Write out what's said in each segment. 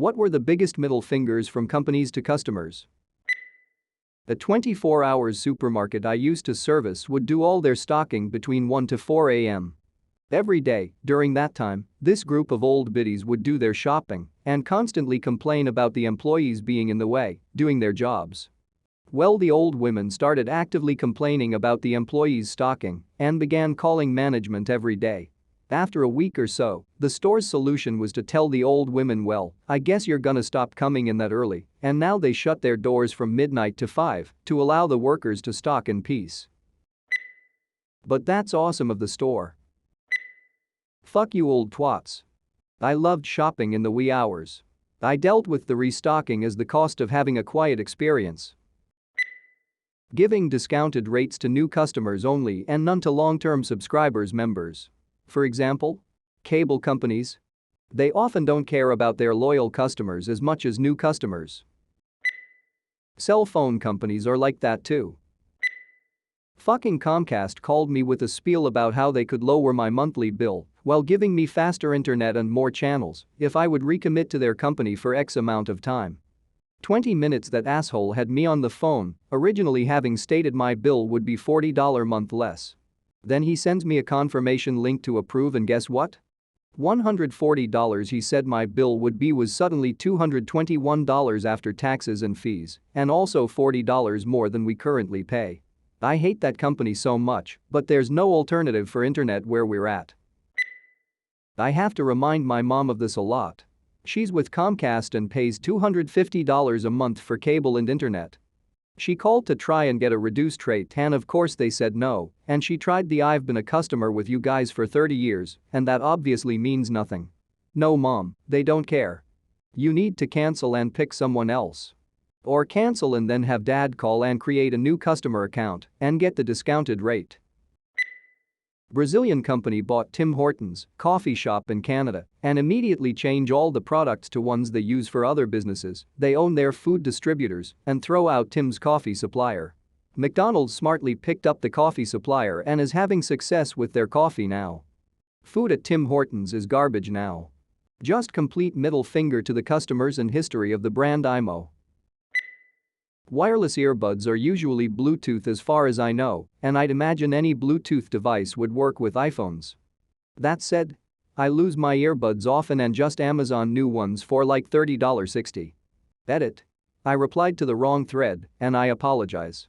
What were the biggest middle fingers from companies to customers? A 24-hour supermarket I used to service would do all their stocking between 1 to 4 a.m. Every day, during that time, this group of old biddies would do their shopping and constantly complain about the employees being in the way, doing their jobs. Well, the old women started actively complaining about the employees stocking and began calling management every day. After a week or so, the store's solution was to tell the old women, well, I guess you're gonna stop coming in that early, and now they shut their doors from midnight to 5 to allow the workers to stock in peace. But that's awesome of the store. Fuck you old twats. I loved shopping in the wee hours. I dealt with the restocking as the cost of having a quiet experience. Giving discounted rates to new customers only and none to long-term subscribers members. For example, cable companies. They often don't care about their loyal customers as much as new customers. Cell phone companies are like that too. Fucking Comcast called me with a spiel about how they could lower my monthly bill while giving me faster internet and more channels if I would recommit to their company for X amount of time. 20 minutes that asshole had me on the phone, originally having stated my bill would be $40 a month less. Then he sends me a confirmation link to approve and guess what? $140 he said my bill would be was suddenly $221 after taxes and fees and also $40 more than we currently pay. I hate that company so much, but there's no alternative for internet where we're at. I have to remind my mom of this a lot. She's with Comcast and pays $250 a month for cable and internet. She called to try and get a reduced rate and of course they said no, and she tried the I've been a customer with you guys for 30 years and that obviously means nothing. No mom, they don't care. You need to cancel and pick someone else. Or cancel and then have dad call and create a new customer account and get the discounted rate. Brazilian company bought Tim Hortons coffee shop in Canada and immediately change all the products to ones they use for other businesses. They own their food distributors and throw out Tim's coffee supplier. McDonald's smartly picked up the coffee supplier and is having success with their coffee now. Food at Tim Hortons is garbage now. Just complete middle finger to the customers and history of the brand IMO. Wireless earbuds are usually Bluetooth as far as I know, and I'd imagine any Bluetooth device would work with iPhones. That said, I lose my earbuds often and just Amazon new ones for like $30.60. Edit. I replied to the wrong thread, and I apologize.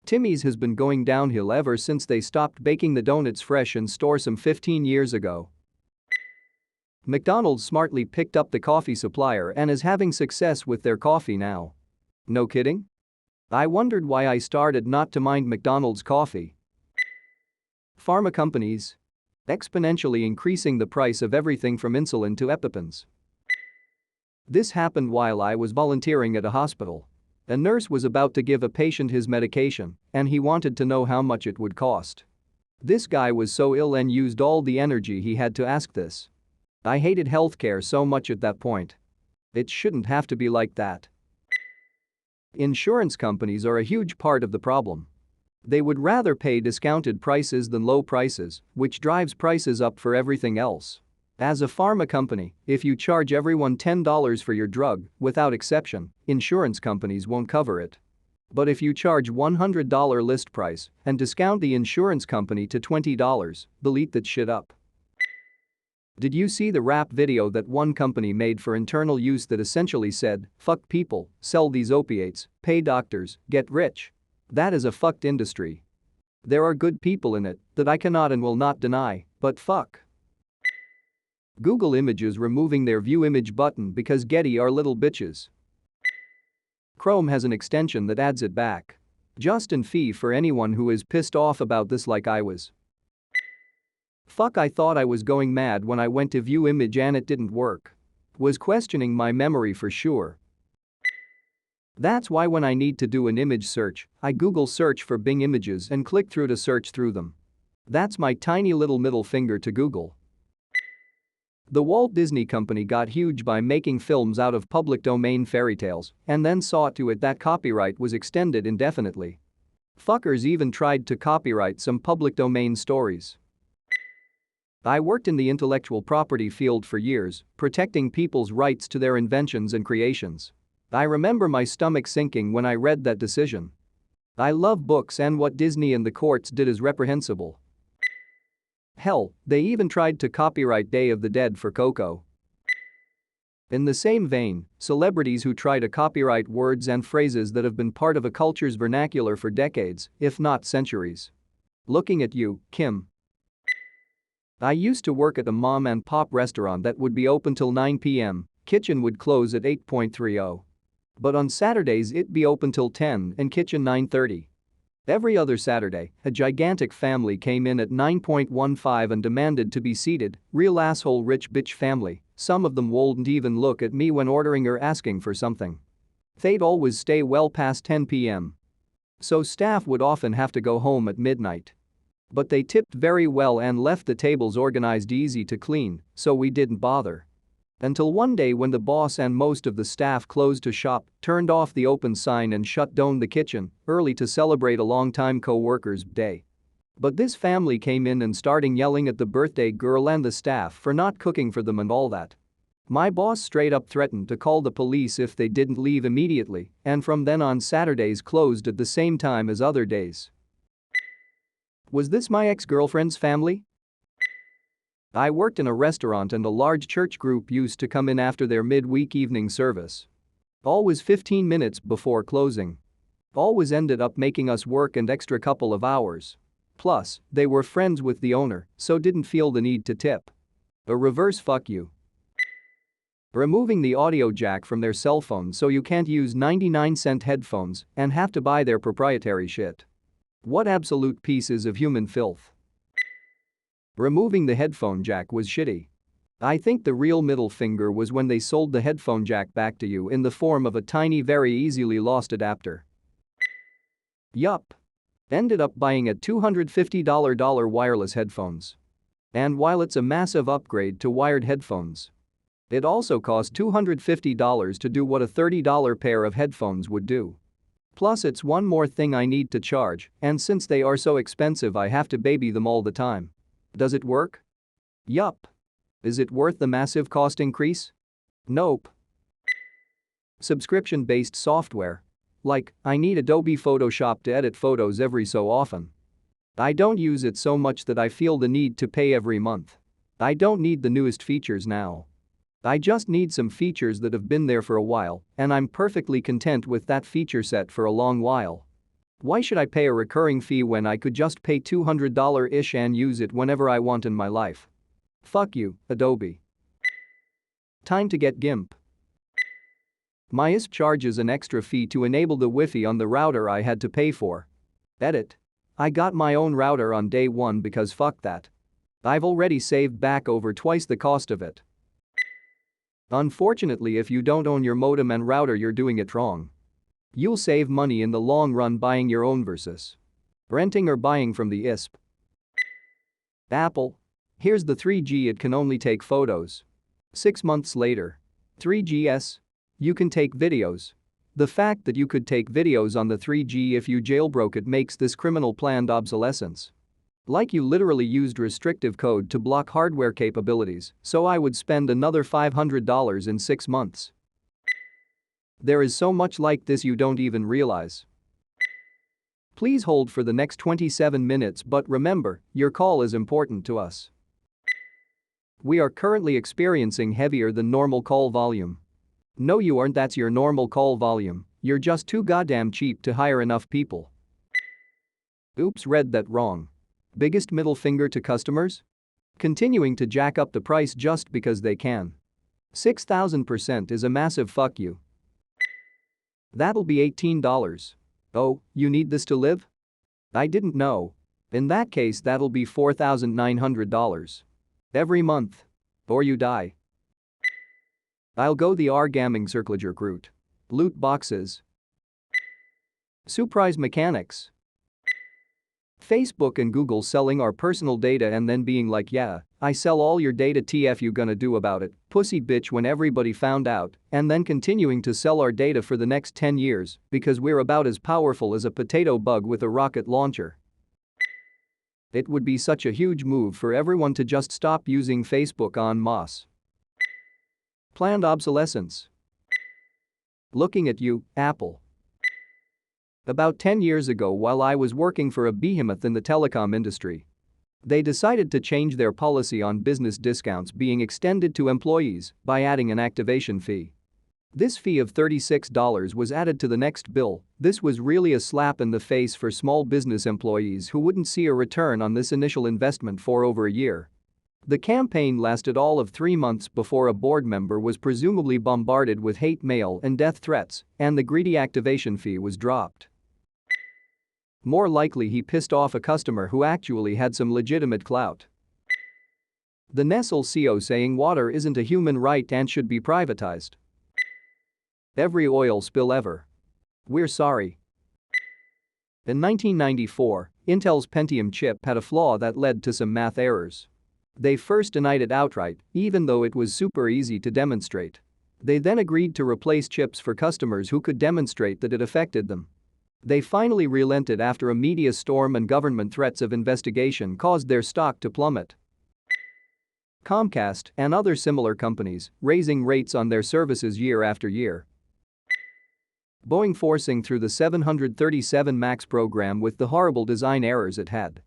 Timmy's has been going downhill ever since they stopped baking the donuts fresh in store some 15 years ago. McDonald's smartly picked up the coffee supplier and is having success with their coffee now. No kidding? I wondered why I started not to mind McDonald's coffee. Pharma companies. Exponentially increasing the price of everything from insulin to EpiPens. This happened while I was volunteering at a hospital. A nurse was about to give a patient his medication, and he wanted to know how much it would cost. This guy was so ill and used all the energy he had to ask this. I hated healthcare so much at that point. It shouldn't have to be like that. Insurance companies are a huge part of the problem. They would rather pay discounted prices than low prices, which drives prices up for everything else. As a pharma company, if you charge everyone $10 for your drug, without exception, insurance companies won't cover it. But if you charge $100 list price and discount the insurance company to $20, they'll eat that shit up. Did you see the rap video that one company made for internal use that essentially said, fuck people, sell these opiates, pay doctors, get rich? That is a fucked industry. There are good people in it that I cannot and will not deny, but fuck. Google Images removing their view image button because Getty are little bitches. Chrome has an extension that adds it back. Just in fee for anyone who is pissed off about this like I was. Fuck, I thought I was going mad when I went to view image and it didn't work. Was questioning my memory for sure. That's why when I need to do an image search, I Google search for Bing images and click through to search through them. That's my tiny little middle finger to Google. The Walt Disney Company got huge by making films out of public domain fairy tales and then saw to it that copyright was extended indefinitely. Fuckers even tried to copyright some public domain stories. I worked in the intellectual property field for years, protecting people's rights to their inventions and creations. I remember my stomach sinking when I read that decision. I love books, and what Disney and the courts did is reprehensible. Hell, they even tried to copyright Day of the Dead for Coco. In the same vein, celebrities who try to copyright words and phrases that have been part of a culture's vernacular for decades, if not centuries. Looking at you, Kim. I used to work at a mom and pop restaurant that would be open till 9 p.m., kitchen would close at 8:30. But on Saturdays it'd be open till 10 and kitchen 9:30. Every other Saturday, a gigantic family came in at 9:15 and demanded to be seated, real asshole rich bitch family, some of them wouldn't even look at me when ordering or asking for something. They'd always stay well past 10 p.m. So staff would often have to go home at midnight. But they tipped very well and left the tables organized easy to clean, so we didn't bother. Until one day when the boss and most of the staff closed to shop, turned off the open sign and shut down the kitchen early to celebrate a longtime co-worker's day. But this family came in and starting yelling at the birthday girl and the staff for not cooking for them and all that. My boss straight up threatened to call the police if they didn't leave immediately, and from then on Saturdays closed at the same time as other days. Was this my ex-girlfriend's family? I worked in a restaurant and a large church group used to come in after their midweek evening service. Always 15 minutes before closing. Always ended up making us work an extra couple of hours. Plus, they were friends with the owner, so didn't feel the need to tip. A reverse fuck you. Removing the audio jack from their cell phone so you can't use 99-cent headphones and have to buy their proprietary shit. What absolute pieces of human filth. Removing the headphone jack was shitty. I think the real middle finger was when they sold the headphone jack back to you in the form of a tiny, very easily lost adapter. Yup. Ended up buying a $250 wireless headphones. And while it's a massive upgrade to wired headphones, it also cost $250 to do what a $30 pair of headphones would do. Plus it's one more thing I need to charge, and since they are so expensive I have to baby them all the time. Does it work? Yup. Is it worth the massive cost increase? Nope. Subscription-based software. Like, I need Adobe Photoshop to edit photos every so often. I don't use it so much that I feel the need to pay every month. I don't need the newest features now. I just need some features that have been there for a while, and I'm perfectly content with that feature set for a long while. Why should I pay a recurring fee when I could just pay $200-ish and use it whenever I want in my life? Fuck you, Adobe. Time to get GIMP. My ISP charges an extra fee to enable the Wi-Fi on the router I had to pay for. Edit. I got my own router on day one because fuck that. I've already saved back over twice the cost of it. Unfortunately, if you don't own your modem and router, you're doing it wrong. You'll save money in the long run buying your own versus renting or buying from the ISP. Apple. Here's the 3G, it can only take photos. 6 months later. 3GS. You can take videos. The fact that you could take videos on the 3G if you jailbroke it makes this criminal planned obsolescence. Like you literally used restrictive code to block hardware capabilities, so I would spend another $500 in 6 months. There is so much like this you don't even realize. Please hold for the next 27 minutes, but remember, your call is important to us. We are currently experiencing heavier than normal call volume. No, you aren't, that's your normal call volume, you're just too goddamn cheap to hire enough people. Oops, read that wrong. Biggest middle finger to customers? Continuing to jack up the price just because they can. 6,000% is a massive fuck you. That'll be $18. Oh, you need this to live? I didn't know. In that case, that'll be $4,900. Every month. Or you die. I'll go the R-gaming circulager route. Loot boxes. Surprise mechanics. Facebook and Google selling our personal data and then being like, yeah, I sell all your data, TF you gonna do about it, pussy bitch, when everybody found out, and then continuing to sell our data for the next 10 years because we're about as powerful as a potato bug with a rocket launcher. It would be such a huge move for everyone to just stop using Facebook en masse. Planned obsolescence. Looking at you, Apple. About 10 years ago, while I was working for a behemoth in the telecom industry, they decided to change their policy on business discounts being extended to employees by adding an activation fee. This fee of $36 was added to the next bill. This was really a slap in the face for small business employees who wouldn't see a return on this initial investment for over a year. The campaign lasted all of 3 months before a board member was presumably bombarded with hate mail and death threats, and the greedy activation fee was dropped. More likely, he pissed off a customer who actually had some legitimate clout. The Nestle CEO saying water isn't a human right and should be privatized. Every oil spill ever. We're sorry. In 1994, Intel's Pentium chip had a flaw that led to some math errors. They first denied it outright, even though it was super easy to demonstrate. They then agreed to replace chips for customers who could demonstrate that it affected them. They finally relented after a media storm and government threats of investigation caused their stock to plummet. Comcast and other similar companies raising rates on their services year after year. Boeing forcing through the 737 MAX program with the horrible design errors it had.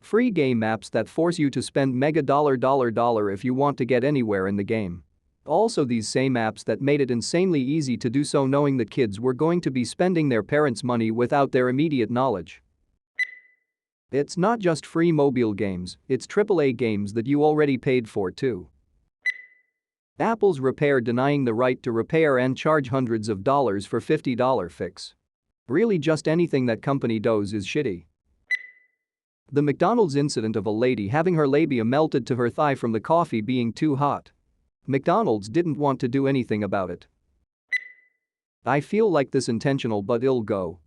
Free game apps that force you to spend mega dollar if you want to get anywhere in the game. Also, these same apps that made it insanely easy to do so knowing that kids were going to be spending their parents' money without their immediate knowledge. It's not just free mobile games, it's AAA games that you already paid for too. Apple's Repair denying the right to repair and charge hundreds of dollars for $50 fix. Really, just anything that company does is shitty. The McDonald's incident of a lady having her labia melted to her thigh from the coffee being too hot. McDonald's didn't want to do anything about it. I feel like this intentional, but it'll go.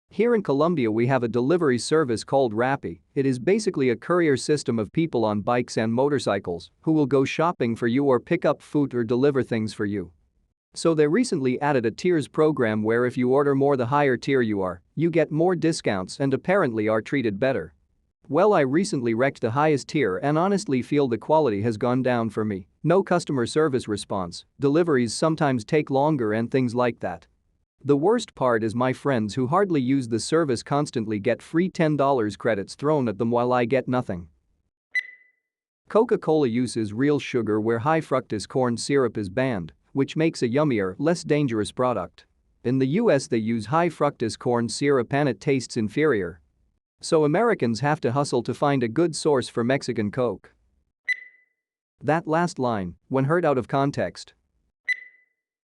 Here in Colombia we have a delivery service called Rappi. It is basically a courier system of people on bikes and motorcycles who will go shopping for you or pick up food or deliver things for you. So they recently added a tiers program where if you order more the higher tier you are, you get more discounts and apparently are treated better. Well, I recently wrecked the highest tier and honestly feel the quality has gone down for me. No customer service response, deliveries sometimes take longer and things like that. The worst part is my friends who hardly use the service constantly get free $10 credits thrown at them while I get nothing. Coca-Cola uses real sugar where high fructose corn syrup is banned, which makes a yummier, less dangerous product. In the US they use high fructose corn syrup and it tastes inferior. So Americans have to hustle to find a good source for Mexican Coke. That last line, when heard out of context.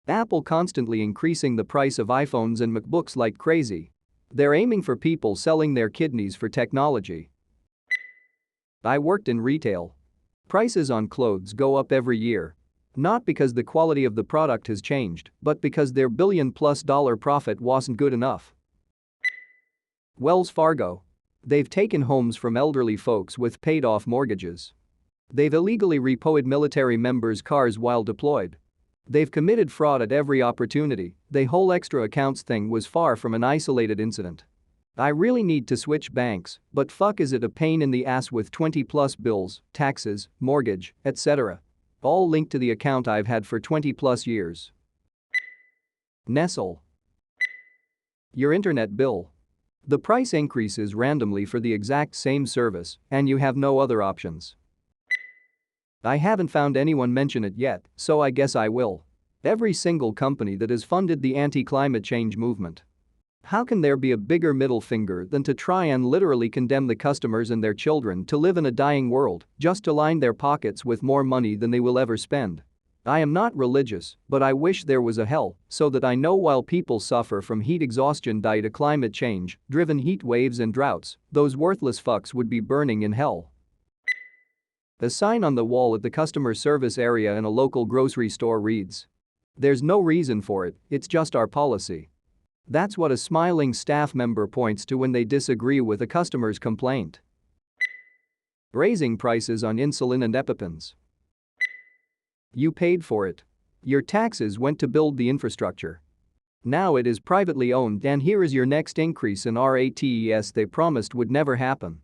Apple constantly increasing the price of iPhones and MacBooks like crazy. They're aiming for people selling their kidneys for technology. I worked in retail. Prices on clothes go up every year. Not because the quality of the product has changed, but because their billion-plus-dollar profit wasn't good enough. Wells Fargo. They've taken homes from elderly folks with paid-off mortgages. They've illegally repoed military members' cars while deployed. They've committed fraud at every opportunity. The whole extra accounts thing was far from an isolated incident. I really need to switch banks, but fuck is it a pain in the ass with 20+ bills, taxes, mortgage, etc. All linked to the account I've had for 20+ years. Nestle. Your internet bill. The price increases randomly for the exact same service, and you have no other options. I haven't found anyone mention it yet, so I guess I will. Every single company that has funded the anti-climate change movement. How can there be a bigger middle finger than to try and literally condemn the customers and their children to live in a dying world just to line their pockets with more money than they will ever spend? I am not religious, but I wish there was a hell so that I know while people suffer from heat exhaustion due to climate change, driven heat waves and droughts, those worthless fucks would be burning in hell. The sign on the wall at the customer service area in a local grocery store reads, "There's no reason for it, it's just our policy." That's what a smiling staff member points to when they disagree with a customer's complaint. Raising prices on insulin and EpiPens. You paid for it. Your taxes went to build the infrastructure. Now it is privately owned and here is your next increase in rates they promised would never happen.